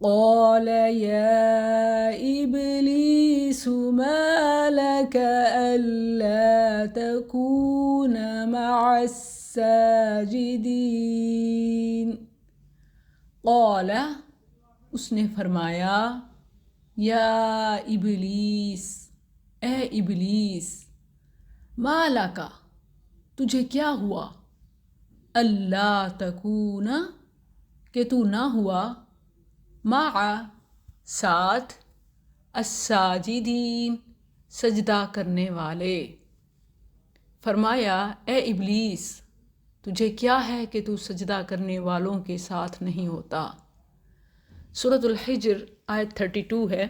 قال يا إبليس ما لك ألا تكون مع الساجدين قال اس نے فرمایا یا ابلیس اے ابلیس ما لکا تجھے کیا ہوا اللہ تکون کہ تو نہ ہوا مع ساتھ الساجدین سجدہ کرنے والے. فرمایا اے ابلیس تجھے کیا ہے کہ تو سجدہ کرنے والوں کے ساتھ نہیں ہوتا. سورۃ الحجر آیت 32 ہے.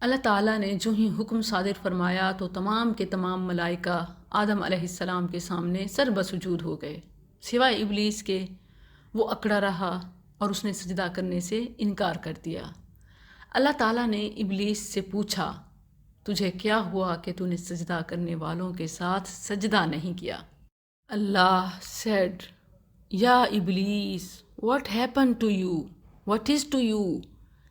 اللہ تعالیٰ نے جو ہی حکم صادر فرمایا تو تمام کے تمام ملائکہ آدم علیہ السلام کے سامنے سر بسجود ہو گئے سوائے ابلیس کے. وہ اکڑا رہا اور اس نے سجدہ کرنے سے انکار کر دیا. اللہ تعالیٰ نے ابلیس سے پوچھا تجھے کیا ہوا کہ تو نے سجدہ کرنے والوں کے ساتھ سجدہ نہیں کیا. اللہ said یا ابلیس what happened to you what is to you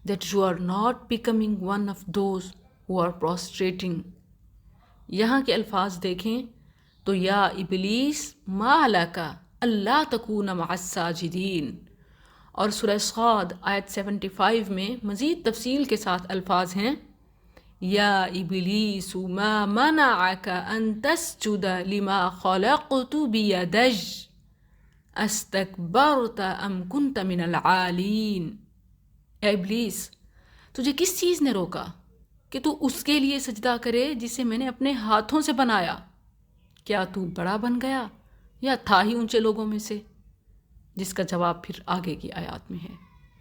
that you are not becoming one of those who are prostrating. یہاں کے الفاظ دیکھیں تو یا ابلیس ما لکا اللہ تکون مع الساجدین، اور سورہ صاد آیت 75 میں مزید تفصیل کے ساتھ الفاظ ہیں یا ابلیس ما منعک ان تسجد لما خلقت بیدی استکبرت ام کنت من العالین. اے ابلیس تجھے کس چیز نے روکا کہ تو اس کے لیے سجدہ کرے جسے میں نے اپنے ہاتھوں سے بنایا؟ کیا تو بڑا بن گیا یا تھا ہی اونچے لوگوں میں سے؟ جس کا جواب پھر آگے کی آیات میں ہے.